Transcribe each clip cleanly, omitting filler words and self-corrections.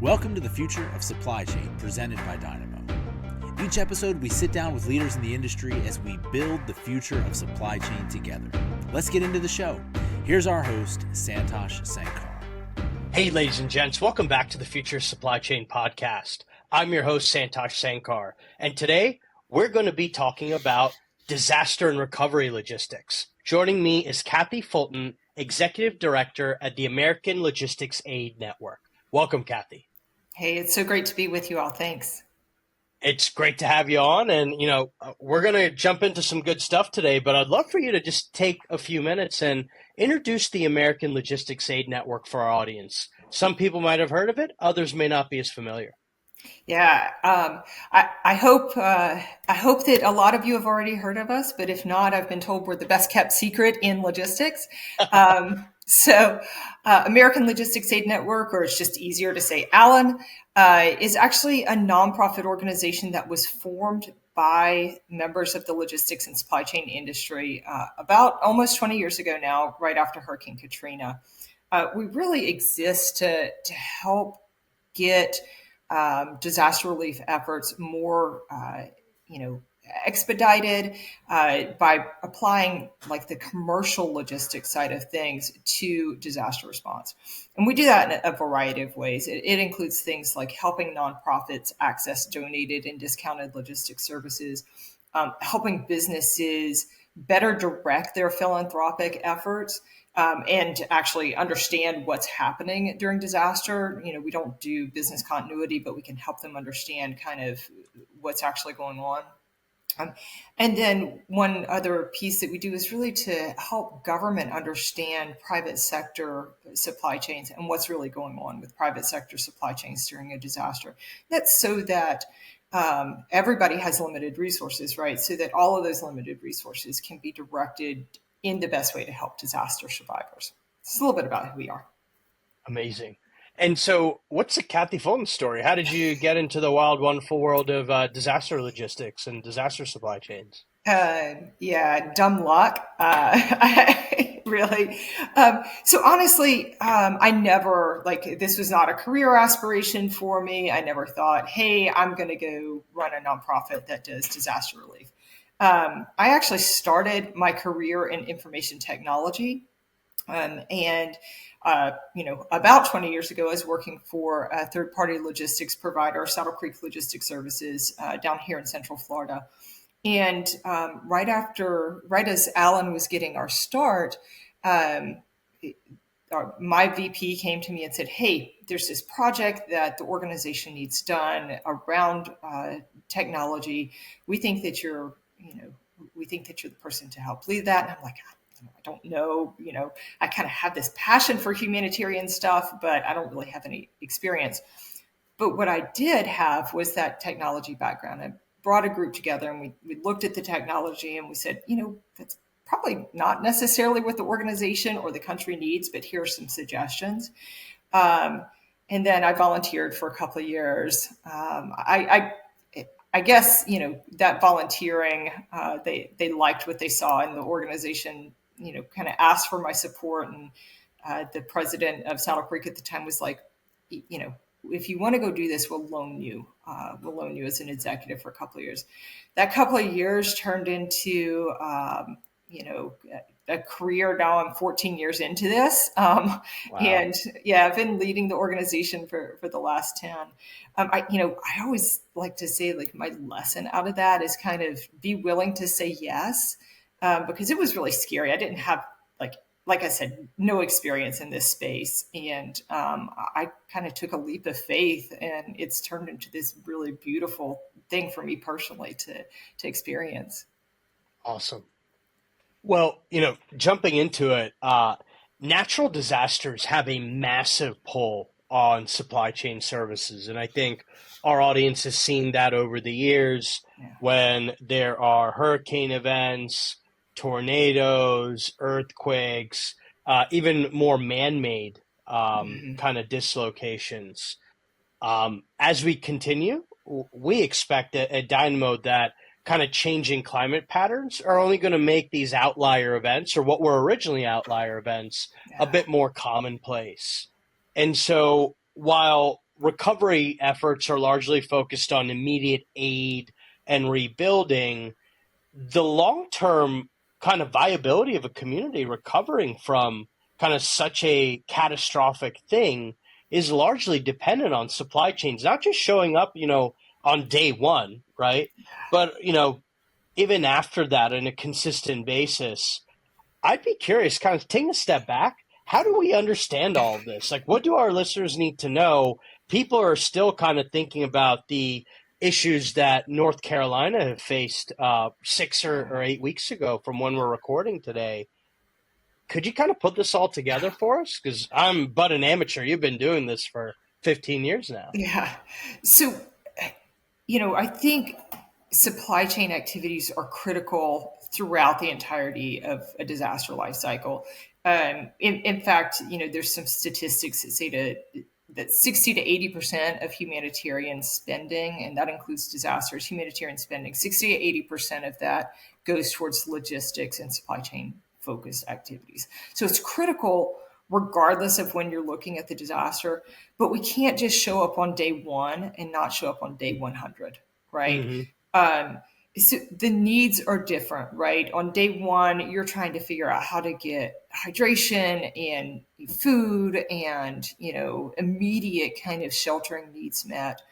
Welcome to the Future of Supply Chain, presented by Dynamo. Each episode, we sit down with leaders in the industry as we build the future of supply chain together. Let's get into the show. Here's our host, Santosh Sankar. Hey, ladies and gents, welcome back to the Future Supply Chain Podcast. I'm your host, Santosh Sankar, and today we're going to be talking about disaster and recovery logistics. Joining me is Kathy Fulton, Executive Director at the American Logistics Aid Network. Welcome, Kathy. Hey, it's so great to be with you all. Thanks. It's great to have you on, and we're going to jump into some good stuff today, but I'd love for you to just take a few minutes and introduce the American Logistics Aid Network for our audience. Some people might have heard of it, others may not be as familiar. Yeah, I hope that a lot of you have already heard of us, but if not, I've been told we're the best kept secret in logistics. So American Logistics Aid Network, or it's just easier to say ALAN, is actually a nonprofit organization that was formed by members of the logistics and supply chain industry about almost 20 years ago now, right after Hurricane Katrina. We really exist to help get disaster relief efforts more, expedited by applying like the commercial logistics side of things to disaster response. And we do that in a variety of ways. It includes things like helping nonprofits access donated and discounted logistics services, helping businesses better direct their philanthropic efforts, and to actually understand what's happening during disaster. We don't do business continuity, but we can help them understand kind of what's actually going on. And then one other piece that we do is really to help government understand private sector supply chains and what's really going on with private sector supply chains during a disaster. That's so that everybody has limited resources, right? So that all of those limited resources can be directed in the best way to help disaster survivors. It's a little bit about who we are. Amazing. And so what's the Kathy Fulton story? How did you get into the wild, wonderful world of disaster logistics and disaster supply chains? Dumb luck. Really. So honestly, I never, this was not a career aspiration for me. I never thought, hey, I'm going to go run a nonprofit that does disaster relief. I actually started my career in information technology. About 20 years ago, I was working for a third-party logistics provider, Saddle Creek Logistics Services, down here in Central Florida. And right as ALAN was getting our start, my VP came to me and said, "Hey, there's this project that the organization needs done around technology. We think that you're the person to help lead that." And I'm like, I don't know, I kind of have this passion for humanitarian stuff, but I don't really have any experience. But what I did have was that technology background. I brought a group together and we looked at the technology and we said, that's probably not necessarily what the organization or the country needs, but here are some suggestions. And then I volunteered for a couple of years. I guess, that volunteering, they liked what they saw in the organization, kind of asked for my support. And the president of Saddle Creek at the time was like, if you want to go do this, we'll loan you as an executive for a couple of years. That couple of years turned into, a career. Now I'm 14 years into this. Wow. And I've been leading the organization for the last 10. I always like to say, my lesson out of that is kind of be willing to say yes, because it was really scary. I didn't have, like I said, no experience in this space. And I kind of took a leap of faith, and it's turned into this really beautiful thing for me personally to experience. Awesome. Well, jumping into it, natural disasters have a massive pull on supply chain services. And I think our audience has seen that over the years when there are hurricane events, tornadoes, earthquakes, even more man-made kind of dislocations. As we continue, we expect at Dynamo that kind of changing climate patterns are only going to make these outlier events, or what were originally outlier events, a bit more commonplace. And so while recovery efforts are largely focused on immediate aid and rebuilding, the long-term kind of viability of a community recovering from kind of such a catastrophic thing is largely dependent on supply chains, not just showing up, on day one, right? But, even after that on a consistent basis. I'd be curious, kind of taking a step back, how do we understand all of this? Like, what do our listeners need to know? People are still kind of thinking about the issues that North Carolina have faced 6 or 8 weeks ago from when we're recording today. Could you kind of put this all together for us? Because I'm but an amateur. You've been doing this for 15 years now. Yeah. So, I think supply chain activities are critical throughout the entirety of a disaster life cycle. In fact, there's some statistics that say that 60 to 80% of humanitarian spending, and that includes disasters, humanitarian spending, 60 to 80% of that goes towards logistics and supply chain focused activities. So it's critical regardless of when you're looking at the disaster, but we can't just show up on day one and not show up on day 100, right? Mm-hmm. So the needs are different, right? On day one, you're trying to figure out how to get hydration and food and, immediate kind of sheltering needs met.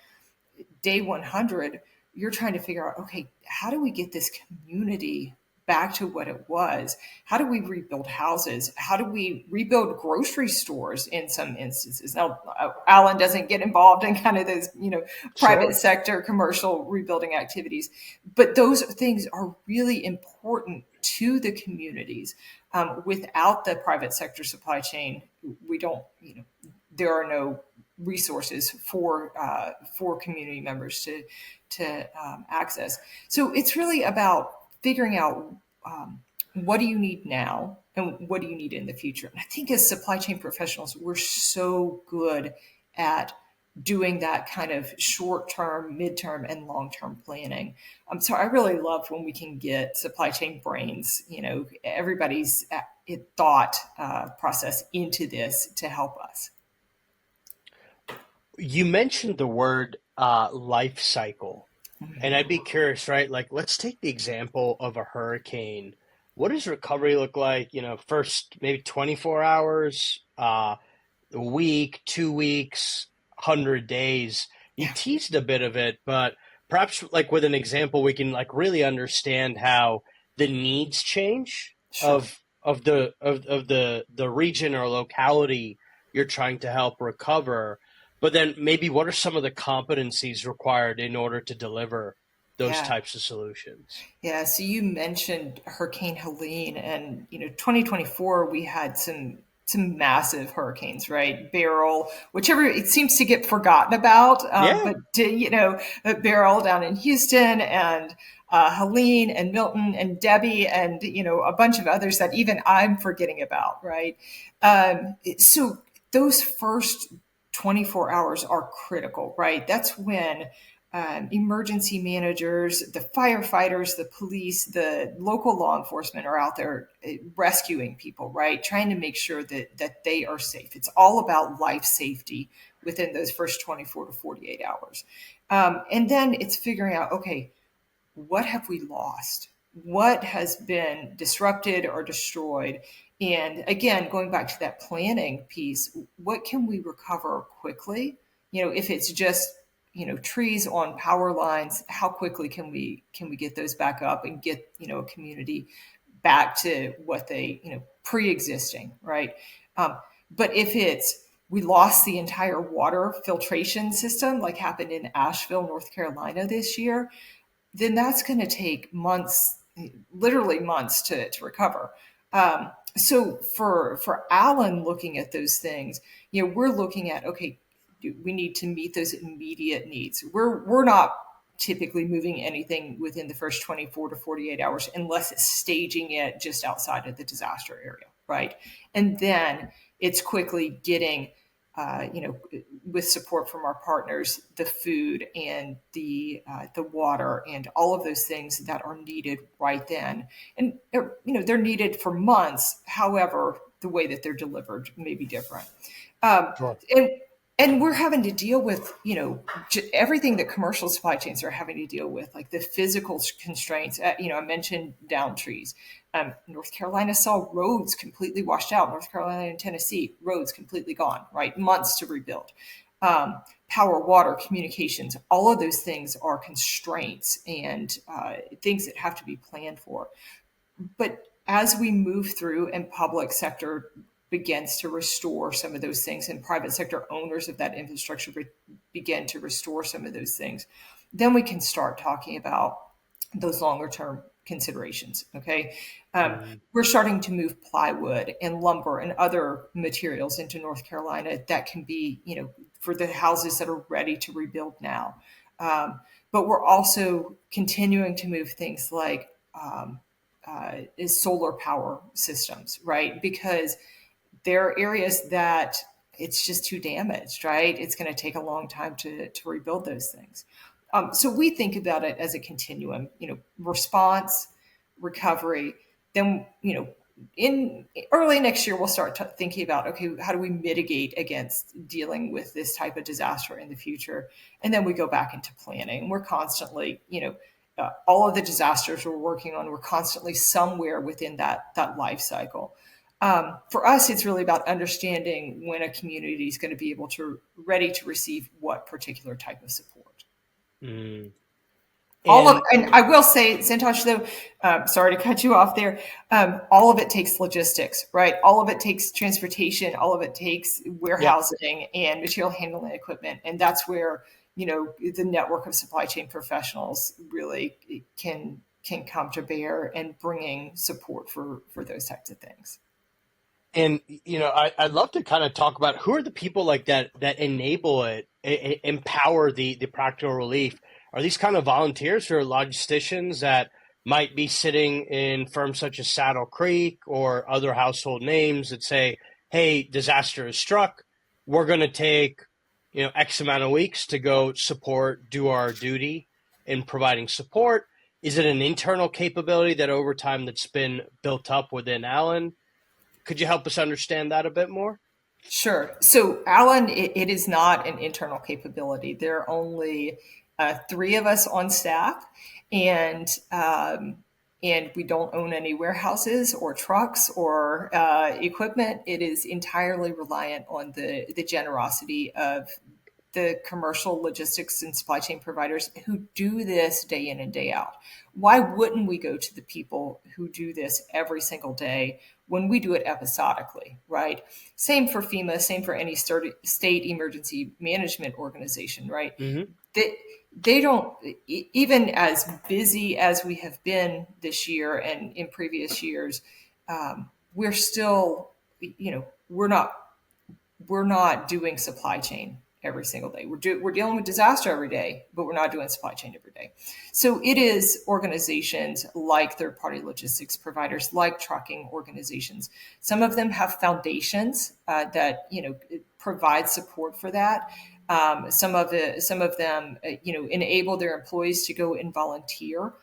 Day 100, you're trying to figure out, okay, how do we get this community back to what it was? How do we rebuild houses? How do we rebuild grocery stores in some instances? Now, Alan doesn't get involved in kind of those, private sector commercial rebuilding activities, but those things are really important to the communities. Without the private sector supply chain, we don't, there are no resources for community members to access. So it's really about figuring out what do you need now and what do you need in the future. And I think as supply chain professionals, we're so good at doing that kind of short-term, mid-term, and long-term planning. So I really love when we can get supply chain brains, everybody's thought process into this to help us. You mentioned the word life cycle. And I'd be curious, right? Like, let's take the example of a hurricane. What does recovery look like? First maybe 24 hours, a week, 2 weeks, 100 days. You teased a bit of it, but perhaps like with an example, we can like really understand how the needs change of the region or locality you're trying to help recover. But then maybe what are some of the competencies required in order to deliver those types of solutions? Yeah, so you mentioned Hurricane Helene, and 2024 we had some massive hurricanes, right? Beryl, whichever, it seems to get forgotten about, but Beryl down in Houston, and Helene and Milton and Debbie, and a bunch of others that even I'm forgetting about, right? So those first 24 hours are critical, right? That's when emergency managers, the firefighters, the police, the local law enforcement are out there rescuing people, right? Trying to make sure that they are safe. It's all about life safety within those first 24 to 48 hours. And then it's figuring out, okay, what have we lost? What has been disrupted or destroyed? And again, going back to that planning piece, what can we recover quickly? If it's just, trees on power lines, how quickly can we get those back up and get, a community back to what they, pre-existing, right? But if it's, we lost the entire water filtration system, like happened in Asheville, North Carolina this year, then that's going to take months, literally months to recover. So for Alan looking at those things, we're looking at, okay, we need to meet those immediate needs. We're not typically moving anything within the first 24 to 48 hours unless it's staging it just outside of the disaster area, right? And then it's quickly getting, with support from our partners, the food and the water and all of those things that are needed right then. And, they're needed for months. However, the way that they're delivered may be different. Sure. And And we're having to deal with, everything that commercial supply chains are having to deal with, like the physical constraints. I mentioned down trees. North Carolina saw roads completely washed out. North Carolina and Tennessee, roads completely gone, right? Months to rebuild. Power, water, communications, all of those things are constraints and things that have to be planned for. But as we move through and public sector begins to restore some of those things and private sector owners of that infrastructure begin to restore some of those things, then we can start talking about those longer term considerations. Okay. We're starting to move plywood and lumber and other materials into North Carolina that can be, for the houses that are ready to rebuild now. But we're also continuing to move things like is solar power systems, right? Because there are areas that it's just too damaged, right? It's going to take a long time to rebuild those things. So we think about it as a continuum, response, recovery. Then, in early next year, we'll start thinking about, okay, how do we mitigate against dealing with this type of disaster in the future? And then we go back into planning. We're constantly, all of the disasters we're working on, we're constantly somewhere within that life cycle. For us, it's really about understanding when a community is going to be able to ready to receive what particular type of support. And I will say, Santosh, though, sorry to cut you off there. All of it takes logistics, right? All of it takes transportation. All of it takes warehousing and material handling equipment, and that's where the network of supply chain professionals really can come to bear and bringing support for those types of things. And, I'd love to kind of talk about who are the people like that enable it, empower the practical relief. Are these kind of volunteers or logisticians that might be sitting in firms such as Saddle Creek or other household names that say, hey, disaster is struck. We're going to take, X amount of weeks to go do our duty in providing support. Is it an internal capability that over time that's been built up within Allen? Could you help us understand that a bit more? Sure. So Allen, it is not an internal capability. There are only 3 of us on staff, and we don't own any warehouses or trucks or equipment. It is entirely reliant on the generosity of the commercial logistics and supply chain providers who do this day in and day out. Why wouldn't we go to the people who do this every single day when we do it episodically, right? Same for FEMA, same for any state emergency management organization, right? Mm-hmm. They don't, even as busy as we have been this year and in previous years, we're still, we're not doing supply chain every single day. We're dealing with disaster every day, but we're not doing supply chain every day. So it is organizations like third-party logistics providers, like trucking organizations. Some of them have foundations that provide support for that. Some of them enable their employees to go and volunteer.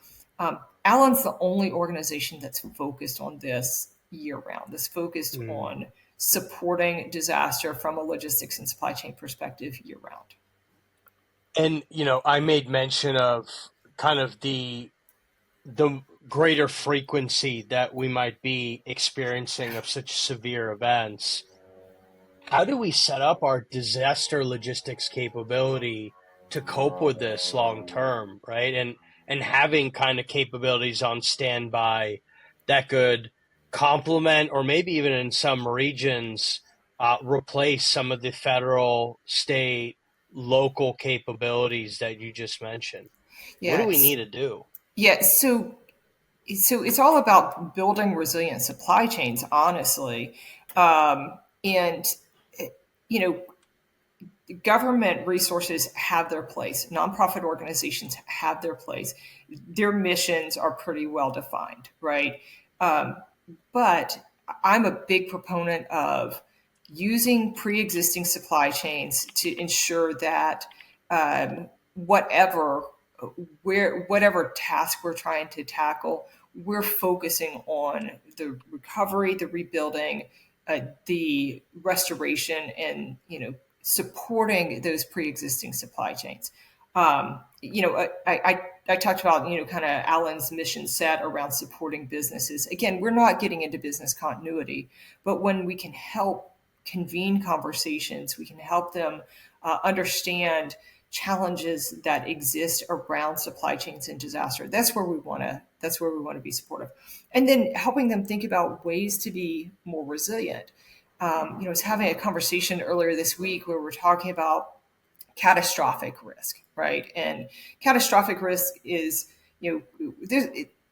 Allen's the only organization that's focused on this year-round. That's focused on supporting disaster from a logistics and supply chain perspective year round. And, I made mention of kind of the greater frequency that we might be experiencing of such severe events. How do we set up our disaster logistics capability to cope with this long term, right? And having kind of capabilities on standby that could complement or maybe even in some regions replace some of the federal, state, local capabilities that you just mentioned. What do we need to do? Yeah, so it's all about building resilient supply chains, honestly. And government resources have their place. Nonprofit organizations have their place. Their missions are pretty well defined, right? But I'm a big proponent of using pre-existing supply chains to ensure that whatever task we're trying to tackle, we're focusing on the recovery, the rebuilding, the restoration, and supporting those pre-existing supply chains. I talked about, kind of Alan's mission set around supporting businesses. Again, we're not getting into business continuity, but when we can help convene conversations, we can help them understand challenges that exist around supply chains and disaster. That's where we want to be supportive, and then helping them think about ways to be more resilient. I was having a conversation earlier this week where we're talking about catastrophic risk, right? And catastrophic risk is,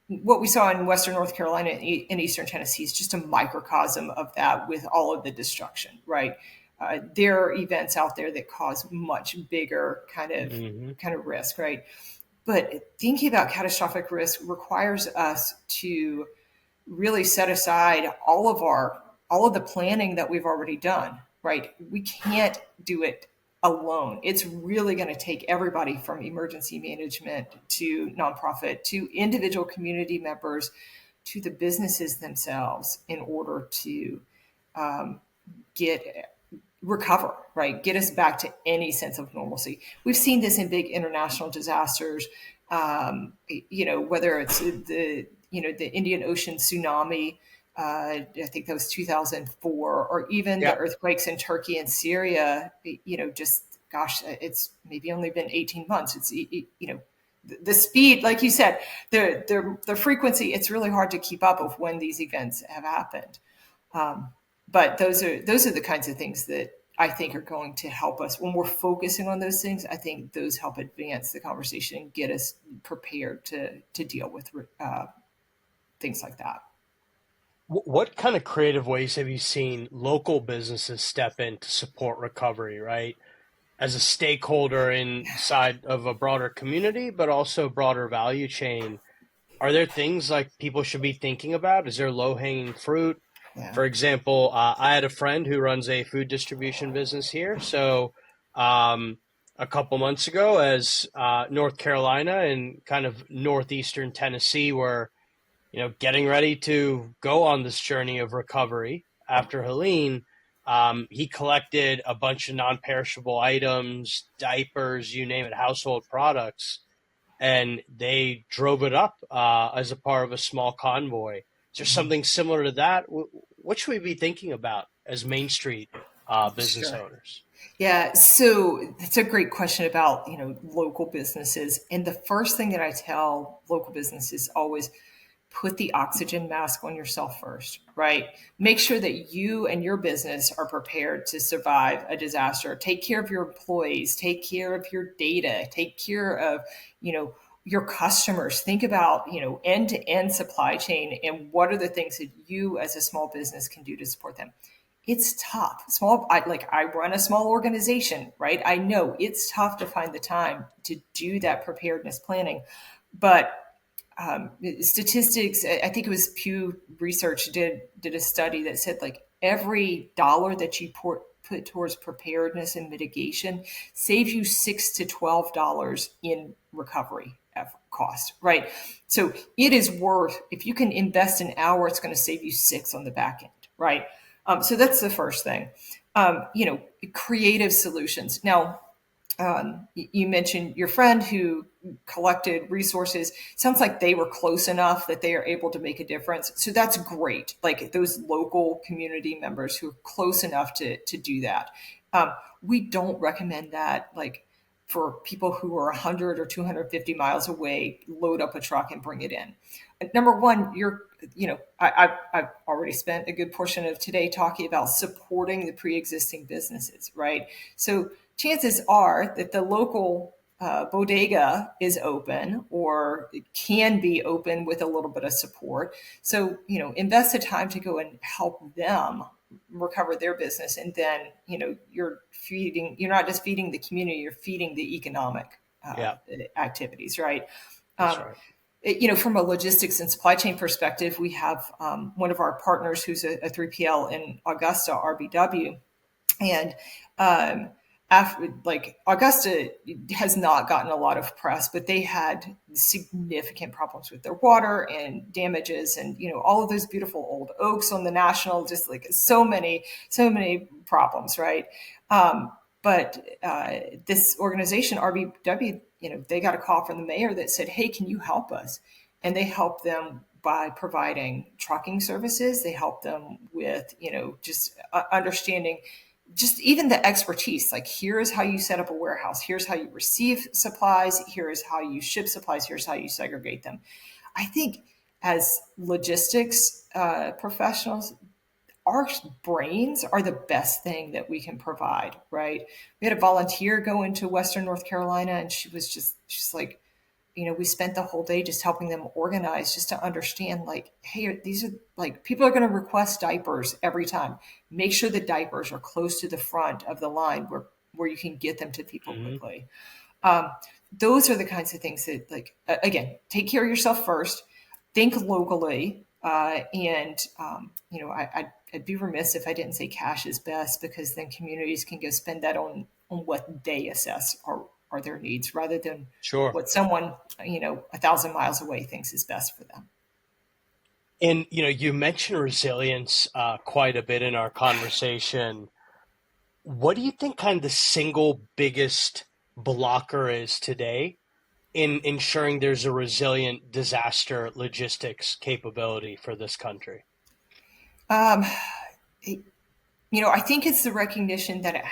what we saw in Western North Carolina and Eastern Tennessee is just a microcosm of that, with all of the destruction, right? There are events out there that cause much bigger kind of risk, right? But thinking about catastrophic risk requires us to really set aside all of the planning that we've already done, right? We can't do it alone. It's really going to take everybody from emergency management to nonprofit to individual community members to the businesses themselves in order to recover, right? Get us back to any sense of normalcy. We've seen this in big international disasters, whether it's the Indian Ocean tsunami, I think that was 2004, or even the earthquakes in Turkey and Syria. It's maybe only been 18 months. It's the speed, like you said, the frequency. It's really hard to keep up with when these events have happened. But those are the kinds of things that I think are going to help us when we're focusing on those things. I think those help advance the conversation and get us prepared to deal with things like that. What kind of creative ways have you seen local businesses step in to support recovery, right? As a stakeholder inside of a broader community, but also broader value chain, are there things like people should be thinking about? Is there low-hanging fruit? Yeah. For example, I had a friend who runs a food distribution business here. So a couple months ago, as North Carolina and kind of northeastern Tennessee were getting ready to go on this journey of recovery after Helene, he collected a bunch of non-perishable items, diapers, you name it, household products, and they drove it up as a part of a small convoy. Is there something similar to that? What should we be thinking about as Main Street business owners? Yeah, so that's a great question about local businesses. And the first thing that I tell local businesses always, put the oxygen mask on yourself first, right? Make sure that you and your business are prepared to survive a disaster. Take care of your employees, take care of your data, take care of, your customers. Think about, end-to-end supply chain and what are the things that you as a small business can do to support them. It's tough. I run a small organization, right? I know it's tough to find the time to do that preparedness planning, but statistics, I think it was Pew Research did a study that said every dollar that you put towards preparedness and mitigation saves you $6 to $12 in recovery cost, right? So it is worth, if you can invest an hour, it's going to save you $6 on the back end, right? So that's the first thing. Creative solutions. Now, you mentioned your friend who collected resources. Sounds like they were close enough that they are able to make a difference. So that's great. Like those local community members who are close enough to do that. We don't recommend that for people who are 100 or 250 miles away, load up a truck and bring it in. Number one, I've already spent a good portion of today talking about supporting the pre-existing businesses, right? So chances are that the local bodega is open or can be open with a little bit of support. So, invest the time to go and help them recover their business. And then, you're not just feeding the community, you're feeding the economic activities, right? That's right. From a logistics and supply chain perspective, we have one of our partners who's a 3PL in Augusta, RBW. And Augusta has not gotten a lot of press, but they had significant problems with their water and damages and, all of those beautiful old oaks on the national, just so many problems, right? But this organization, RBW, they got a call from the mayor that said, "Hey, can you help us?" And they helped them by providing trucking services. They helped them with, just understanding just even the expertise. Like, here is how you set up a warehouse. Here's how you receive supplies. Here is how you ship supplies. Here's how you segregate them. I think as logistics professionals, our brains are the best thing that we can provide, right? We had a volunteer go into Western North Carolina, and she's like, we spent the whole day just helping them organize, just to understand, like, hey, these are, like, people are going to request diapers every time. Make sure the diapers are close to the front of the line where you can get them to people quickly. Those are the kinds of things that, like, again, take care of yourself first, think locally, and I'd be remiss if I didn't say cash is best, because then communities can go spend that on what they assess are their needs, rather than what someone 1,000 miles away thinks is best for them. And you mentioned resilience quite a bit in our conversation. What do you think kind of the single biggest blocker is today in ensuring there's a resilient disaster logistics capability for this country? I think it's the recognition that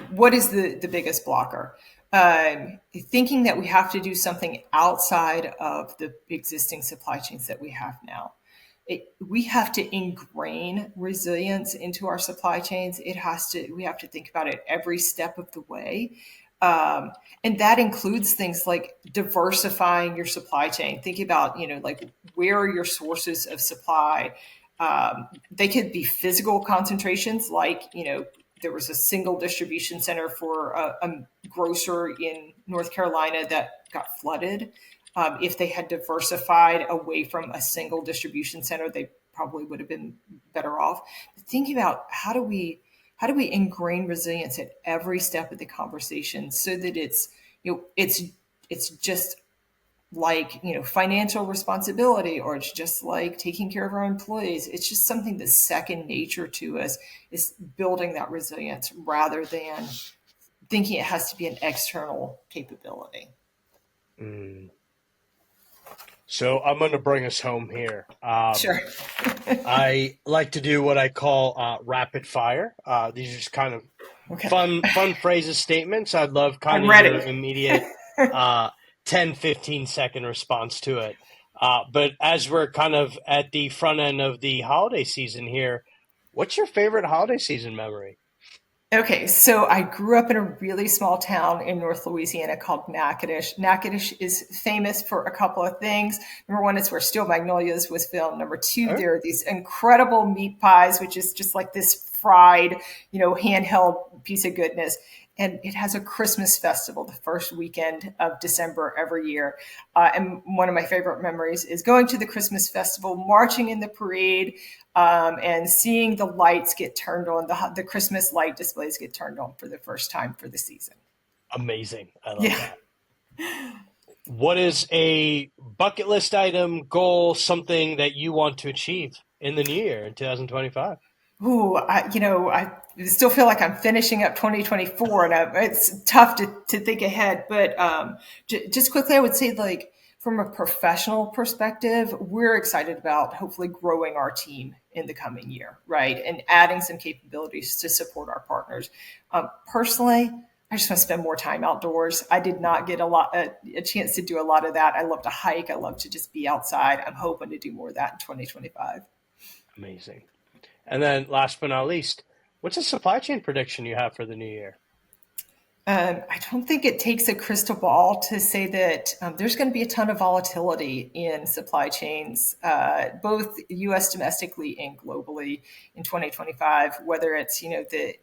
what is the biggest blocker? Thinking that we have to do something outside of the existing supply chains that we have now. We have to ingrain resilience into our supply chains. We have to think about it every step of the way. And that includes things like diversifying your supply chain. Think about, like, where are your sources of supply? They could be physical concentrations, like, there was a single distribution center for a grocer in North Carolina that got flooded. If they had diversified away from a single distribution center, they probably would have been better off. But thinking about how do we ingrain resilience at every step of the conversation, so that it's just like, financial responsibility, or it's just like taking care of our employees. It's just something that's second nature to us, is building that resilience rather than thinking it has to be an external capability. So I'm going to bring us home here. Sure. I like to do what I call rapid fire. These are just kind of fun phrases, statements. I'd love kind of your immediate 10, 15-second response to it. But as we're kind of at the front end of the holiday season here, what's your favorite holiday season memory? Okay, so I grew up in a really small town in North Louisiana called Natchitoches. Natchitoches is famous for a couple of things. Number one, it's where Steel Magnolias was filmed. Number two, there are these incredible meat pies, which is just like this fried, handheld piece of goodness. And it has a Christmas festival the first weekend of December every year. And one of my favorite memories is going to the Christmas festival, marching in the parade, and seeing the lights get turned on, the Christmas light displays get turned on for the first time for the season. Amazing. I love that. What is a bucket list item, goal, something that you want to achieve in the new year in 2025? Ooh, I still feel like I'm finishing up 2024, and it's tough to think ahead. But just quickly, I would say, like, from a professional perspective, we're excited about hopefully growing our team in the coming year, right? And adding some capabilities to support our partners. Personally, I just want to spend more time outdoors. I did not get a chance to do a lot of that. I love to hike. I love to just be outside. I'm hoping to do more of that in 2025. Amazing. And then last but not least, what's a supply chain prediction you have for the new year? I don't think it takes a crystal ball to say that there's going to be a ton of volatility in supply chains, both U.S. domestically and globally in 2025, whether it's, the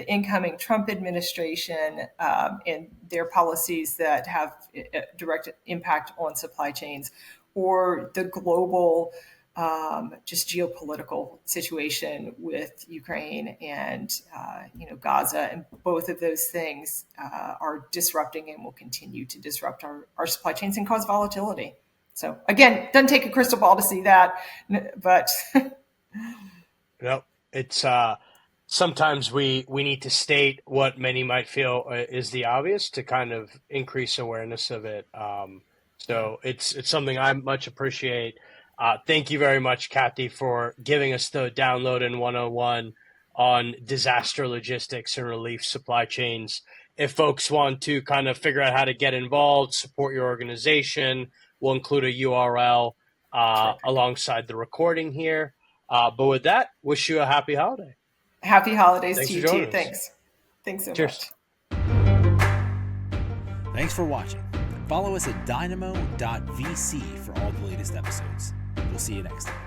incoming Trump administration and their policies that have a direct impact on supply chains, or the global just geopolitical situation with Ukraine and Gaza, and both of those things are disrupting and will continue to disrupt our supply chains and cause volatility. So again, doesn't take a crystal ball to see that, but no, it's sometimes we need to state what many might feel is the obvious to kind of increase awareness of it. So it's something I much appreciate. Thank you very much, Kathy, for giving us the download in 101 on disaster logistics and relief supply chains. If folks want to kind of figure out how to get involved, support your organization, we'll include a URL alongside the recording here. But with that, wish you a happy holiday. Happy holidays Thanks to you for joining too. us. Thanks so Cheers. much. Thanks for watching. Follow us at dynamo.vc for all the latest episodes. We'll see you next time.